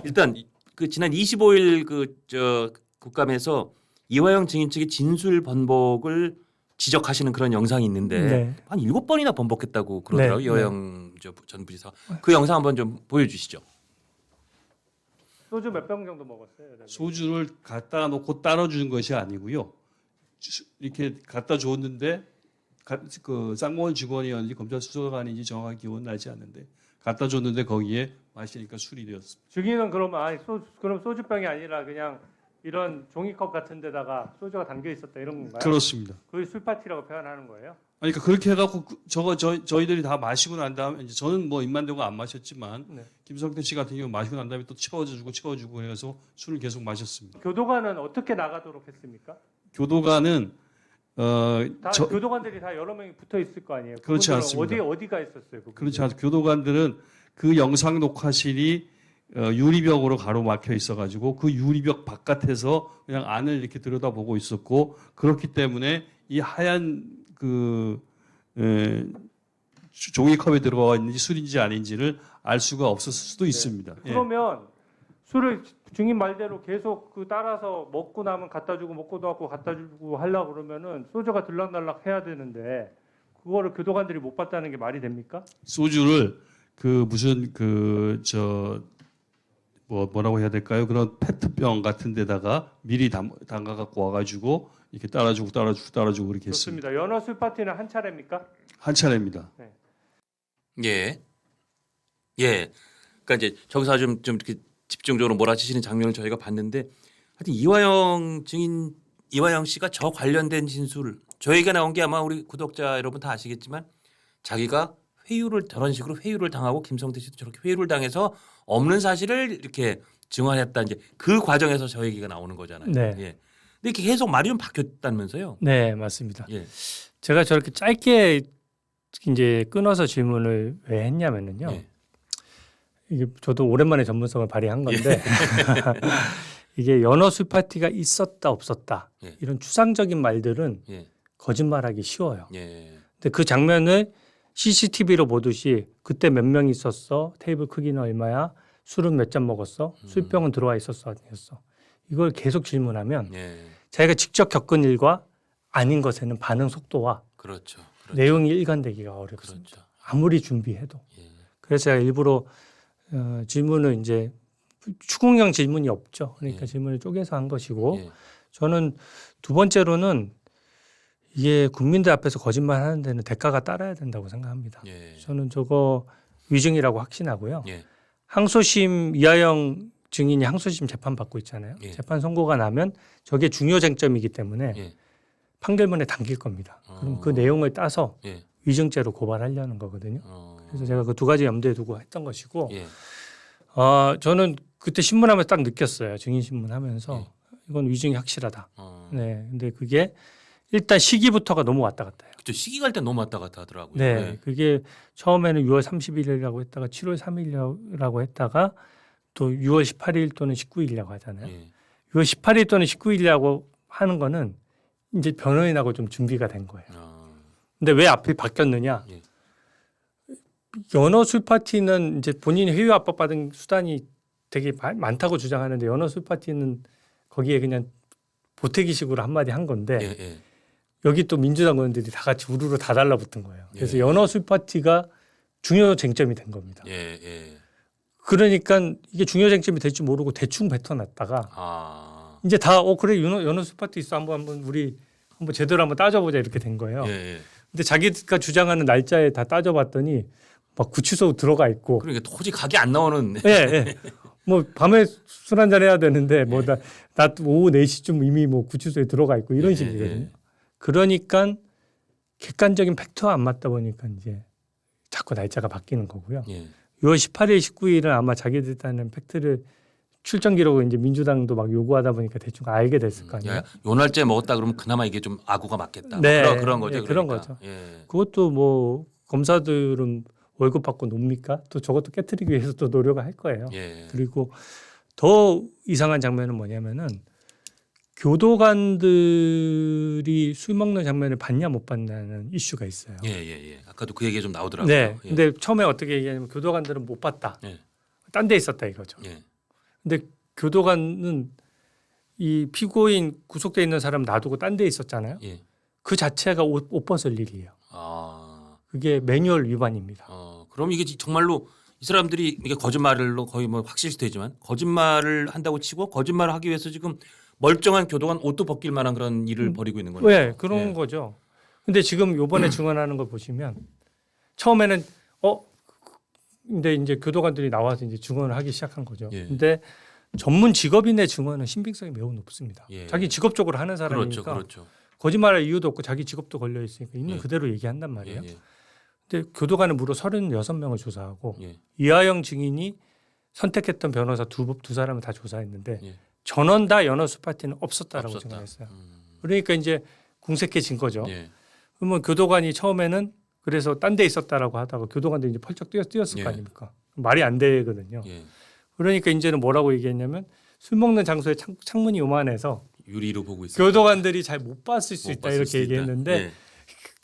일단 그 지난 25일 그 국감에서 이화영 증인 측의 진술 번복을 지적하시는 그런 영상이 있는데 네. 한 7번이나 번복했다고 그러더라고요. 네, 이화영 전 부지사. 그 영상 한번 좀 보여주시죠. 소주 몇 병 정도 먹었어요? 소주를 갖다 놓고 따라주는 것이 아니고요. 이렇게 갖다 줬는데 그 쌍무원 직원이었는지 검찰 수사관인지 정확하게 기억은 나지 않는데 갖다 줬는데 거기에 마시니까 술이 되었습니다. 증인은 그러면 그럼 소주병이 아니라 그냥 이런 종이컵 같은 데다가 소주가 담겨 있었다 이런 건가요? 그렇습니다. 그게 술 파티라고 표현하는 거예요? 아니, 그러니까 그렇게 해갖고 저희들이 다 마시고 난 다음에 이제 저는 뭐 입만대고 안 마셨지만 네. 김성태 씨 같은 경우 마시고 난 다음에 또 채워주고 해서 술을 계속 마셨습니다. 교도관은 어떻게 나가도록 했습니까? 교도관은 교도관들이 다 여러 명이 붙어 있을 거 아니에요? 그렇지 그분들은 않습니다. 어디가 있었어요? 그분들은? 그렇지 않습니다. 교도관들은 그 영상 녹화실이 유리벽으로 가로막혀 있어가지고 그 유리벽 바깥에서 그냥 안을 이렇게 들여다보고 있었고 그렇기 때문에 이 하얀 그 종이컵에 들어가 있는지 술인지 아닌지를 알 수가 없었을 수도 있습니다. 예. 그러면 술을 증인 말대로 계속 그 따라서 먹고 나면 갖다 주고 먹고 나고 갖다 주고 하려고 그러면은 소주가 들락날락 해야 되는데 그거를 교도관들이 못 봤다는 게 말이 됩니까? 소주를 그 무슨 뭐라고 해야 될까요? 그런 페트병 같은 데다가 미리 담가 갖고 와가지고 이렇게 따라주고 그렇게 했습니다. 좋습니다. 연어 술 파티는 한 차례입니까? 한 차례입니다. 예. 예. 그러니까 이제 저기서 좀 이렇게 집중적으로 몰아치시는 장면을 저희가 봤는데 하여튼 이화영 씨가 저 관련된 진술 저희가 나온 게 아마 우리 구독자 여러분 다 아시겠지만 자기가 저런 식으로 회유를 당하고 김성태 씨도 저렇게 회유를 당해서 없는 사실을 이렇게 증언했다 이제 그 과정에서 저 얘기가 나오는 거잖아요. 네. 예. 근데 이렇게 계속 말이 좀 바뀌었다면서요? 네, 맞습니다. 예. 제가 저렇게 짧게 이제 끊어서 질문을 왜 했냐면요. 예. 이게 저도 오랜만에 전문성을 발휘한 건데 이게 연어 술 파티가 있었다 없었다 예. 이런 추상적인 말들은 예. 거짓말하기 쉬워요. 예. 근데 그 장면을 CCTV로 보듯이 그때 몇 명 있었어? 테이블 크기는 얼마야? 술은 몇 잔 먹었어? 술병은 들어와 있었어? 아니었어? 이걸 계속 질문하면 예. 자기가 직접 겪은 일과 아닌 것에는 반응 속도와 그렇죠. 내용이 일관되기가 어렵습니다. 그렇죠. 아무리 준비해도. 예. 그래서 제가 일부러 질문을 이제 추궁형 질문이 없죠. 그러니까 예. 질문을 쪼개서 한 것이고 예. 저는 두 번째로는 이게 국민들 앞에서 거짓말 하는 데는 대가가 따라야 된다고 생각합니다. 예. 저는 저거 위증이라고 확신하고요. 예. 항소심 이화영 증인이 항소심 재판 받고 있잖아요. 예. 재판 선고가 나면 저게 중요 쟁점이기 때문에 예. 판결문에 담길 겁니다. 그럼 그 내용을 따서 예. 위증죄로 고발하려는 거거든요. 그래서 제가 그 두 가지 염두에 두고 했던 것이고 예. 저는 그때 신문하면서 딱 느꼈어요. 증인 신문하면서 예. 이건 위증이 확실하다. 네, 근데 그게 일단 시기부터가 너무 왔다 갔다 해요. 그쵸. 시기 갈 때 너무 왔다 갔다 하더라고요. 네, 예. 그게 처음에는 6월 30일이라고 했다가 7월 3일이라고 했다가 또 6월 18일 또는 19일이라고 하잖아요. 예. 6월 18일 또는 19일이라고 하는 거는 이제 변호인하고 좀 준비가 된 거예요. 근데 왜 앞이 바뀌었느냐? 예. 연어 술 파티는 이제 본인이 회유 압박받은 수단이 되게 많다고 주장하는데 연어 술 파티는 거기에 그냥 보태기식으로 한마디 한 건데 예. 예. 여기 또 민주당 의원들이 다 같이 우르르 다 달라붙은 거예요. 그래서 예. 연어 술 파티가 중요 쟁점이 된 겁니다. 예. 예. 그러니까 이게 중요 쟁점이 될 줄 모르고 대충 뱉어놨다가 아. 이제 다 그래 연어 술 파티 있어 한번 우리 한번 제대로 한번 따져보자 이렇게 된 거예요. 예. 예. 근데 자기가 주장하는 날짜에 다 따져봤더니 막 구치소 들어가 있고 그러니까 도저히 각이 안 나오는. 예, 예. 뭐 밤에 술 한잔 해야 되는데 뭐 나 오후 4시쯤 이미 뭐 구치소에 들어가 있고 이런 예, 식이거든요. 예. 그러니까 객관적인 팩트와 안 맞다 보니까 이제 자꾸 날짜가 바뀌는 거고요. 예. 6월 18일, 19일은 아마 자기들 딴 팩트를 출정 기록을 이제 민주당도 막 요구하다 보니까 대충 알게 됐을 거 아니에요. 야, 요 날짜에 먹었다 그러면 그나마 이게 좀 아구가 맞겠다. 네. 그런 거죠. 네, 그런 그러니까. 거죠. 예. 그것도 뭐 검사들은 월급 받고 놉니까? 또 저것도 깨트리기 위해서 또 노력을 할 거예요. 예. 그리고 더 이상한 장면은 뭐냐면은 교도관들이 술 먹는 장면을 봤냐 못 봤냐는 이슈가 있어요. 예. 예. 예. 아까도 그 얘기가 좀 나오더라고요. 네. 예. 근데 처음에 어떻게 얘기하냐면 교도관들은 못 봤다. 예. 딴 데 있었다 이거죠. 예. 근데 교도관은 이 피고인 구속돼 있는 사람 놔두고 딴 데 있었잖아요. 예. 그 자체가 옷 벗을 일이에요. 아. 그게 매뉴얼 위반입니다. 그럼 이게 정말로 이 사람들이 이게 거짓말로 거의 뭐 확실시되지만 거짓말을 한다고 치고 거짓말을 하기 위해서 지금 멀쩡한 교도관 옷도 벗길 만한 그런 일을 벌이고 있는 거죠. 네, 그런 거죠. 근데 지금 요번에 증언하는 걸 보시면 처음에는 근데 이제 교도관들이 나와서 이제 증언을 하기 시작한 거죠. 예. 근데 전문 직업인의 증언은 신빙성이 매우 높습니다. 예. 자기 직업적으로 하는 사람이니까 그렇죠. 거짓말할 이유도 없고 자기 직업도 걸려 있으니까 있는 예. 그대로 얘기한단 말이에요. 예. 근데 교도관은 무려 36명을 조사하고 예. 이하영 증인이 선택했던 변호사 두 사람을 다 조사했는데 예. 전원 다 연어수 파티는 없었다라고 없었다. 증언했어요. 그러니까 이제 궁색해진 거죠. 예. 그러면 교도관이 처음에는 그래서 딴 데 있었다라고 하다가 교도관들이 이제 펄쩍 뛰었을 예. 거 아닙니까? 말이 안 되거든요. 예. 그러니까 이제는 뭐라고 얘기했냐면 술 먹는 장소에 창문이 요만해서 유리로 보고 있어요. 교도관들이 잘 못 봤을 수 있다 이렇게 얘기했는데 예.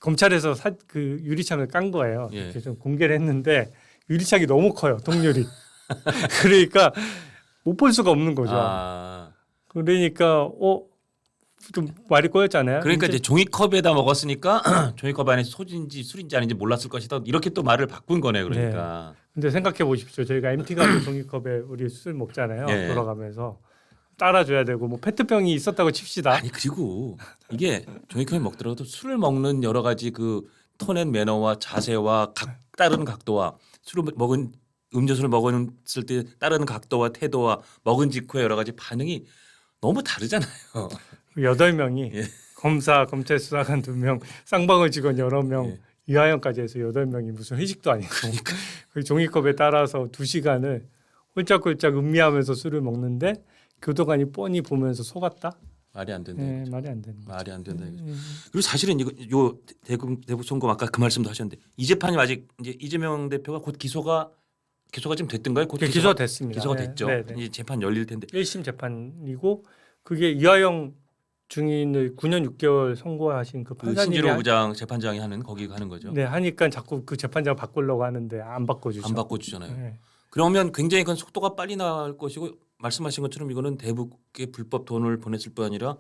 검찰에서 그 유리창을 깐 거예요. 예. 이렇게 좀 공개를 했는데 유리창이 너무 커요. 동률이. 그러니까 못 볼 수가 없는 거죠. 그러니까 좀 말이 꼬였잖아요. 그러니까 이제 종이컵에다 먹었으니까 종이컵 안에 소진지 술인지 아닌지 몰랐을 것이다. 이렇게 또 말을 바꾼 거네. 그러니까. 근데 생각해 보십시오. 저희가 MT 가서 종이컵에 우리 술 먹잖아요. 예. 돌아가면서 따라줘야 되고 뭐 페트병이 있었다고 칩시다. 아니 그리고 이게 종이컵에 먹더라도 술을 먹는 여러 가지 그 톤앤 매너와 자세와 따르는 각도와 술을 먹은 음료수를 먹었을 때 따르는 각도와 태도와 먹은 직후의 여러 가지 반응이 너무 다르잖아요. 8명이 예. 검사, 검찰 수사관 2명, 쌍방울 직원 여러 명, 예. 이하영까지 해서 8명이 무슨 회식도 아니고 그 종이컵에 따라서 2시간을 홀짝홀짝 음미하면서 술을 먹는데 교도관이 뻔히 보면서 속았다? 말이 안 된다. 네, 말이 안 되는 거죠. 말이 안 된다. 이거죠. 그리고 사실은 이거 요 대북 송금 아까 그 말씀도 하셨는데 이 재판이 아직 이제 이재명 대표가 곧 기소가 지금 됐던가요? 곧 기소됐습니다. 기소가 네, 됐죠. 네, 네. 이제 재판 열릴 텐데. 1심 재판이고 그게 이하영 증인을 9년 6개월 선고하신 그 그 판사님이 신지로 부장 재판장이 하는 거기 가는 거죠. 네, 하니까 자꾸 그 재판장 바꾸려고 하는데 안 바꿔주죠. 안 바꿔주잖아요. 네. 그러면 굉장히 그 속도가 빨리 나갈 것이고 말씀하신 것처럼 이거는 대북에 불법 돈을 보냈을 뿐 아니라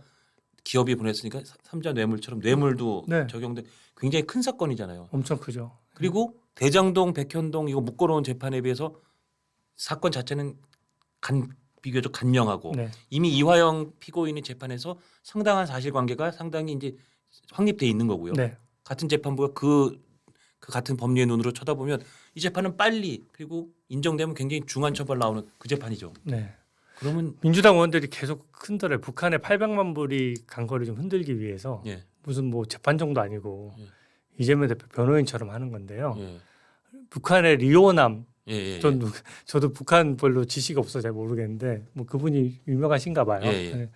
기업이 보냈으니까 삼자 뇌물처럼 뇌물도 네. 적용돼 굉장히 큰 사건이잖아요. 엄청 크죠. 그리고 대장동, 백현동 이거 묶어놓은 재판에 비해서 사건 자체는 비교적 간명하고 네. 이미 이화영 피고인이 재판에서 상당한 사실관계가 상당히 이제 확립돼 있는 거고요. 네. 같은 재판부가 그 같은 법리의 눈으로 쳐다보면 이 재판은 빨리 그리고 인정되면 굉장히 중한 처벌 나오는 그 재판이죠. 네. 그러면 민주당 의원들이 계속 흔들어요. 북한에 800만 불이 간 거를 좀 흔들기 위해서 예, 무슨 뭐 재판정도 아니고 예. 이재명 대표 변호인처럼 하는 건데요. 예, 북한의 리오남 예. 저도 북한 별로 지식이 없어 잘 모르겠는데 뭐 그분이 유명하신가 봐요. 예, 예. 네.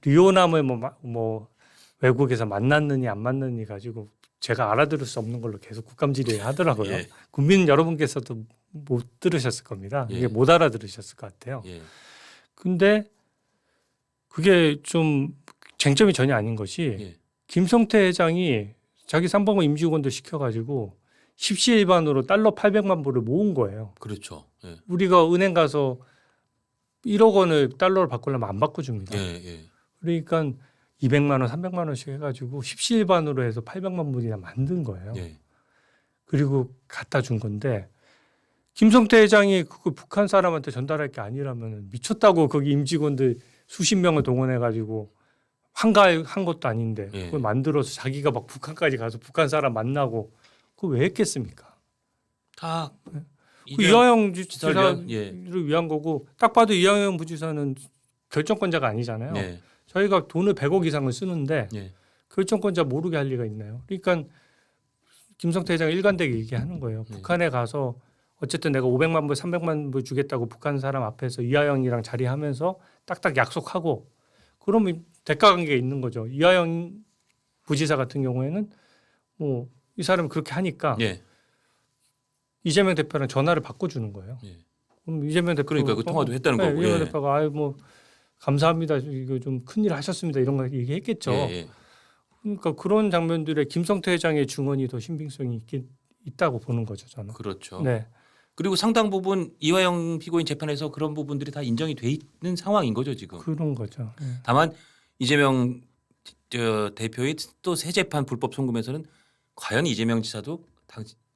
리오남을 뭐 외국에서 만났느니 안 만났느니 가지고 제가 알아들을 수 없는 걸로 계속 국감질의 하더라고요. 예. 국민 여러분께서도 못 들으셨을 겁니다. 예. 이게 못 알아들으셨을 것 같아요. 예. 근데 그게 좀 쟁점이 전혀 아닌 것이 예. 김성태 회장이 자기 쌍방울 임직원들 시켜가지고 십시일반으로 달러 800만 불을 모은 거예요. 그렇죠. 예. 우리가 은행 가서 1억 원을 달러로 바꾸려면 안 바꿔줍니다. 예, 예. 그러니까 200만 원, 300만 원씩 해가지고 십시일반으로 해서 800만 불이나 만든 거예요. 예. 그리고 갖다 준 건데 김성태 회장이 그거 북한 사람한테 전달할 게 아니라면 미쳤다고 거기 임직원들 수십 명을 동원해가지고 한가한 것도 아닌데 예. 그걸 만들어서 자기가 막 북한까지 가서 북한 사람 만나고 그거 왜 했겠습니까? 다 그 이제 이하영 지사를 지사를 위한, 위한 거고 딱 봐도 이하영 부지사는 결정권자가 아니잖아요. 예. 저희가 돈을 100억 이상을 쓰는데 예. 결정권자 모르게 할 리가 있나요? 그러니까 김성태 회장이 일관되게 얘기하는 거예요. 예. 북한에 가서 어쨌든 내가 500만 불, 300만 불 주겠다고 북한 사람 앞에서 이하영이랑 자리하면서 딱딱 약속하고 그러면 대가 관계가 있는 거죠. 이하영 부지사 같은 경우에는 뭐 이 사람이 그렇게 하니까 예. 이재명 대표랑 전화를 바꿔주는 거예요. 예. 그럼 이재명 대표 그러니까 그 통화도 했다는 거고. 이재명 예. 대표가 아유 뭐 감사합니다. 이거 좀 큰일 하셨습니다. 이런 거 얘기했겠죠. 예, 예. 그러니까 그런 장면들에 김성태 회장의 증언이 더 신빙성이 있다고 보는 거죠. 저는. 그렇죠. 네. 그리고 상당 부분 이화영 피고인 재판에서 그런 부분들이 다 인정이 돼 있는 상황인 거죠 지금. 그런 거죠. 예. 다만 이재명 대표의 또 새 재판 불법 송금에서는 과연 이재명 지사도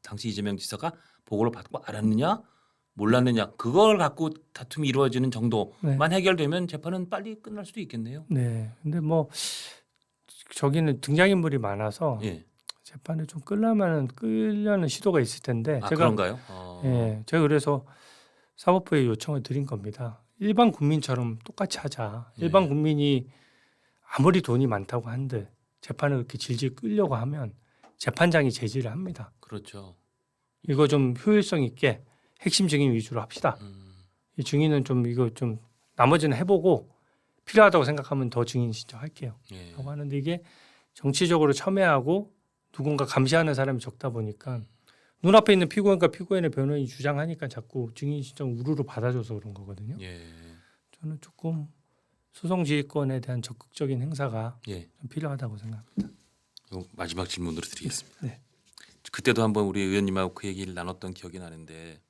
당시 이재명 지사가 보고를 받고 알았느냐 몰랐느냐 그걸 갖고 다툼이 이루어지는 정도만 해결되면 재판은 빨리 끝날 수도 있겠네요. 네. 근데 뭐 저기는 등장인물이 많아서 예. 재판을 좀 끌려는 시도가 있을 텐데 아 제가 그런가요? 예, 제가 그래서 사법부에 요청을 드린 겁니다. 일반 국민처럼 똑같이 하자. 예. 일반 국민이 아무리 돈이 많다고 한들 재판을 그렇게 질질 끌려고 하면 재판장이 제지를 합니다. 그렇죠. 이거 좀 효율성 있게 핵심 증인 위주로 합시다. 이 증인은 좀 이거 좀 나머지는 해보고 필요하다고 생각하면 더 증인 신청할게요. 예. 라고 하는데 이게 정치적으로 첨예하고 누군가 감시하는 사람이 적다 보니까 눈앞에 있는 피고인과 피고인의 변호인이 주장하니까 자꾸 증인 신청 우르르 받아줘서 그런 거거든요. 예. 저는 조금 소송 지휘권에 대한 적극적인 행사가 예. 좀 필요하다고 생각합니다. 그럼 마지막 질문으로 드리겠습니다. 네. 그때도 한번 우리 의원님하고 그 얘기를 나눴던 기억이 나는데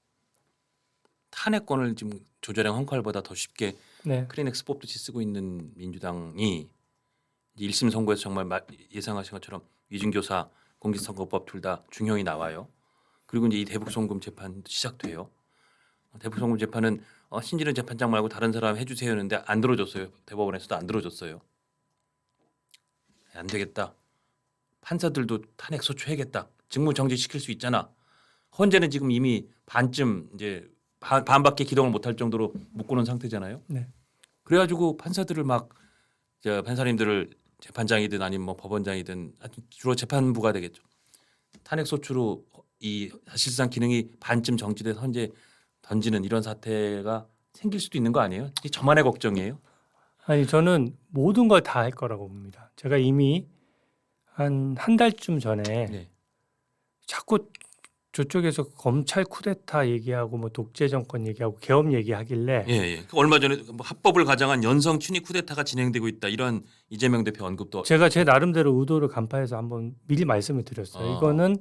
탄핵권을 지금 조재량 헌칼보다 더 쉽게 네. 크리넥스 뽑듯이 쓰고 있는 민주당이 1심 선고에서 정말 예상하신 것처럼 위증교사, 공직선거법 둘 다 중형이 나와요. 그리고 이제 이 대북송금 재판도 시작돼요. 대북송금 재판은 신진은 재판장 말고 다른 사람 해주세요 했는데 안 들어줬어요. 대법원에서도 안 들어줬어요. 안 되겠다. 판사들도 탄핵 소추해야겠다. 직무 정지시킬 수 있잖아. 헌재는 지금 이미 반쯤 이제 반밖에 기동을 못할 정도로 묶고는 상태잖아요. 네. 그래가지고 판사들을 막 판사님들을 재판장이든 아니면 뭐 법원장이든 주로 재판부가 되겠죠. 탄핵 소추로 이 사실상 기능이 반쯤 정지돼서 헌재 던지는 이런 사태가 생길 수도 있는 거 아니에요? 이게 저만의 걱정이에요. 아니 저는 모든 걸 다 할 거라고 봅니다. 제가 이미 한 달쯤 전에 네. 자꾸 저쪽에서 검찰 쿠데타 얘기하고 뭐 독재 정권 얘기하고 계엄 얘기하길래 예, 예. 얼마 전에 뭐 합법을 가장한 연성 춘희 쿠데타가 진행되고 있다 이런 이재명 대표 언급도 제가 제 나름대로 의도를 간파해서 한번 미리 말씀을 드렸어요. 아. 이거는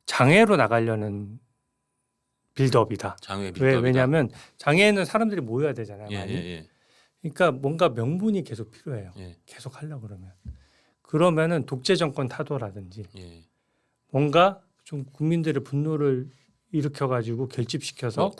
장애로 나가려는 빌드업이다. 장외 빌드업이다. 왜냐하면 장애에는 사람들이 모여야 되잖아요. 예, 많이. 예, 예. 그러니까 뭔가 명분이 계속 필요해요. 예, 계속 하려고 그러면은 독재 정권 타도라든지 예. 뭔가 좀 국민들의 분노를 일으켜가지고 결집시켜서 뭐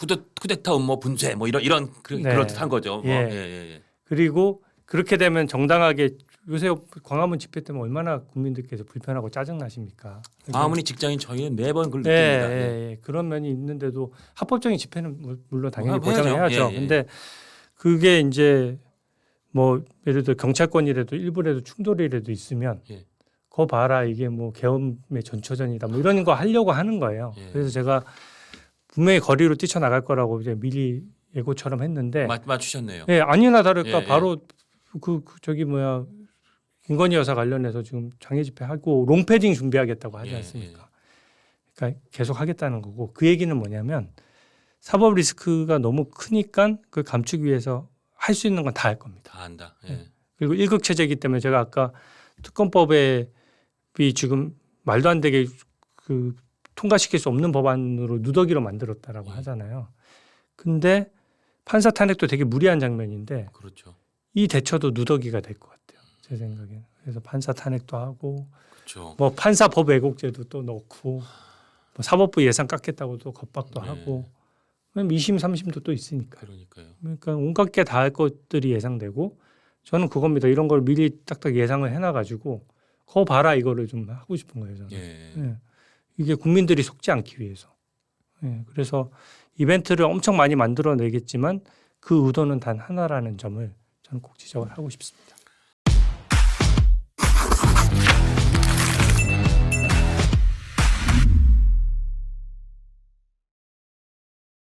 쿠데타 음모 분쇄 뭐 이런 네. 그렇듯한 거죠. 뭐. 예. 예, 예, 예. 그리고 그렇게 되면 정당하게 요새 광화문 집회 때문에 얼마나 국민들께서 불편하고 짜증 나십니까? 광화문이 직장인 저희는 매번 그걸 네, 느낍니다. 예. 예, 그런 면이 있는데도 합법적인 집회는 물론 당연히 해야죠. 보장해야죠. 예, 예. 근데 그게 이제 뭐 예를 들어 경찰권이라도 일부라도 충돌이라도 있으면 예. 거 봐라 이게 뭐 계엄의 전초전이다 뭐 이런 거 하려고 하는 거예요. 예. 그래서 제가 분명히 거리로 뛰쳐나갈 거라고 이제 미리 예고처럼 했는데 맞추셨네요. 예, 아니나 다를까 예, 바로 그 저기 뭐야 김건희 여사 관련해서 지금 장애 집회하고 롱패딩 준비하겠다고 하지 예, 않습니까? 그러니까 계속 하겠다는 거고 그 얘기는 뭐냐면 사법 리스크가 너무 크니까 그걸 감추기 위해서 할 수 있는 건 다 할 겁니다. 다 한다. 예. 그리고 1급 체제이기 때문에 제가 아까 특검법에 지금 말도 안 되게 그 통과시킬 수 없는 법안으로 누더기로 만들었다라고 하잖아요. 근데 판사 탄핵도 되게 무리한 장면인데 그렇죠. 이 대처도 누더기가 될 것 같아요. 제 생각에는. 그래서 판사 탄핵도 하고 그렇죠. 뭐 판사 법 왜곡죄도 또 넣고 뭐 사법부 예산 깎겠다고 또 겁박도 네. 하고 그럼 2심 3심도 또 있으니까. 그러니까요. 그러니까 온갖 게 다 할 것들이 예상되고 저는 그겁니다. 이런 걸 미리 딱딱 예상을 해놔가지고 거 봐라 이거를 좀 하고 싶은 거예요. 저는. 예. 예. 이게 국민들이 속지 않기 위해서. 예. 그래서 이벤트를 엄청 많이 만들어내겠지만 그 의도는 단 하나라는 점을 저는 꼭 지적을 하고 싶습니다.